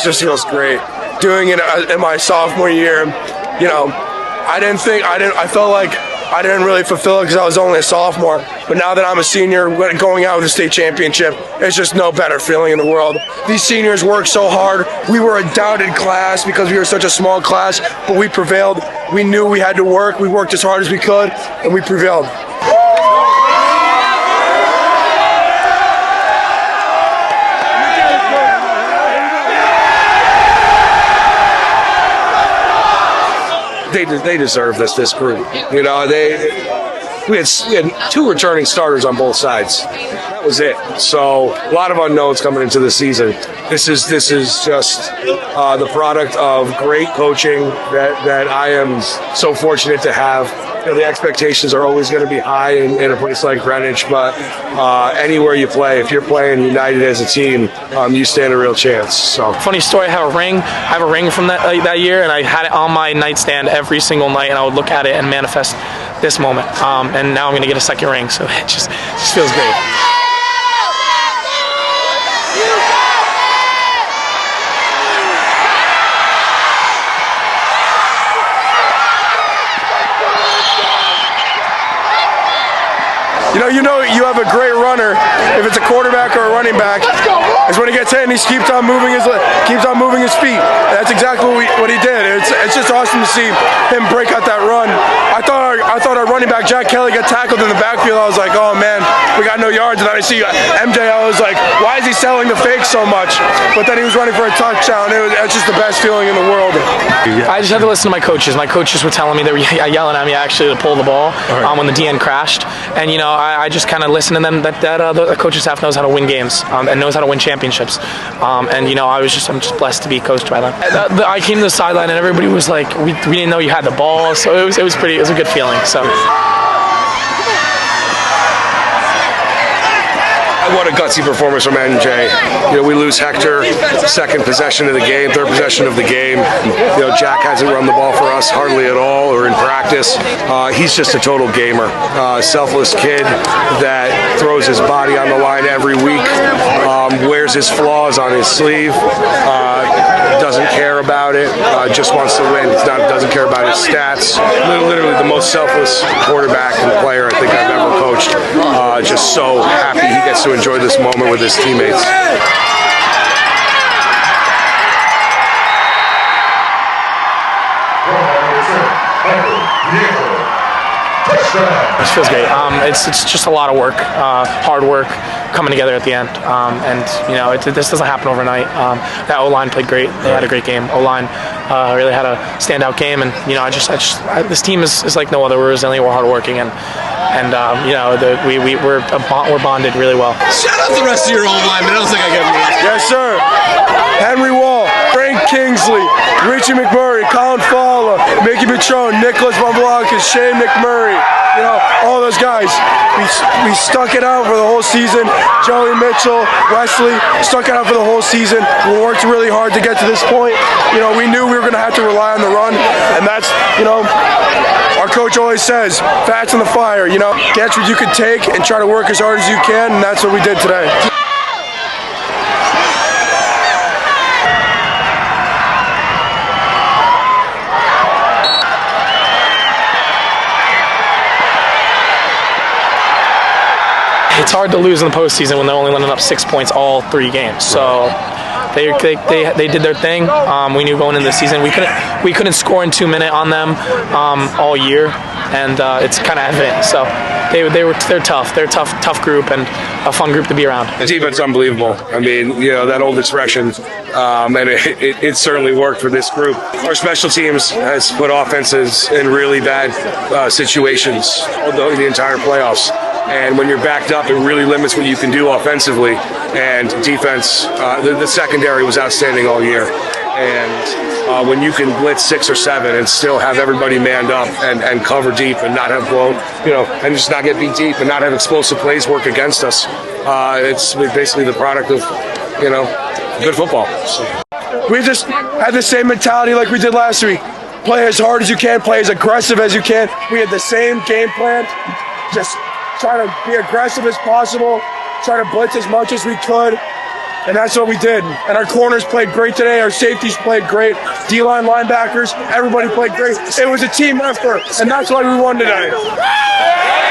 it just feels great. Doing it in my sophomore year, I felt like I didn't really fulfill it because I was only a sophomore. But now that I'm a senior, going out with a state championship, it's just no better feeling in the world. These seniors worked so hard. We were a doubted class because we were such a small class, but we prevailed. We knew we had to work. We worked as hard as we could, and we prevailed. They deserve this group. We had 2 returning starters on both sides. That was it. So a lot of unknowns coming into the season. This is just the product of great coaching that I am so fortunate to have. The expectations are always going to be high in a place like Greenwich, but anywhere you play, if you're playing united as a team, you stand a real chance. So, funny story. I have a ring from that year, and I had it on my nightstand every single night, and I would look at it and manifest this moment. And now I'm going to get a second ring, so it just feels great. You have a great runner. If it's a quarterback or a running back, is when he gets hit and he keeps on moving his feet. And that's exactly what he did. It's just awesome to see him break out that run. I thought our running back Jack Kelly got tackled in the backfield. I was like, oh man, we got no yards. And then I see MJ. I was like, why is he selling the fake so much? But then he was running for a touchdown. It's just the best feeling in the world. I just had to listen to my coaches. My coaches were telling me, they were yelling at me actually to pull the ball when the DN crashed. And I just kind of listened to them. That the coaching staff knows how to win games and knows how to win championships. I'm just blessed to be coached by them. I came to the sideline and everybody was like, we didn't know you had the ball, so it was a good feeling. So. What a gutsy performance from MJ. We lose Hector, second possession of the game, third possession of the game. Jack hasn't run the ball for us hardly at all or in practice. He's just a total gamer. Selfless kid that throws his body on the line every week, wears his flaws on his sleeve, doesn't care about it, just wants to win. Doesn't care about his stats. Literally the most selfless quarterback and player I think I've ever coached. Just so happy he gets to enjoy this moment with his teammates. It feels great. It's just a lot of work, hard work coming together at the end. This doesn't happen overnight. That O-line played great. They had a great game. O-line really had a standout game, and this team is like no other. We're resilient. We're hardworking, and we're bonded really well. Shout out the rest of your O-line, but I don't think I get me. Yes, sir. Henry Wall, Frank Kingsley, Richie McMurray, Colin Fowler, Mickey Petrone, Nicholas Bumblakis, Shane McMurray. All those guys. We stuck it out for the whole season. Joey Mitchell, Wesley, stuck it out for the whole season. We worked really hard to get to this point. We knew we were going to have to rely on the run, and that's, our coach always says, fats in the fire. Get what you could take and try to work as hard as you can, and that's what we did today. It's hard to lose in the postseason when they're only letting up 6 points all 3 games. So they did their thing. We knew going into the season we couldn't score in 2 minutes on them all year, and it's kind of evident. So they're tough. They're a tough group and a fun group to be around. The defense unbelievable. That old expression, and it certainly worked for this group. Our special teams has put offenses in really bad situations the entire playoffs. And when you're backed up, it really limits what you can do offensively. And defense, the secondary was outstanding all year. And when you can blitz 6 or 7 and still have everybody manned up and cover deep and not have blown, and just not get beat deep and not have explosive plays work against us, it's basically the product of, good football. So. We just had the same mentality like we did last week. Play as hard as you can, play as aggressive as you can. We had the same game plan. Just try to be aggressive as possible, try to blitz as much as we could, and that's what we did. And our corners played great today. Our safeties played great. D-line linebackers, everybody played great. It was a team effort, and that's why we won today.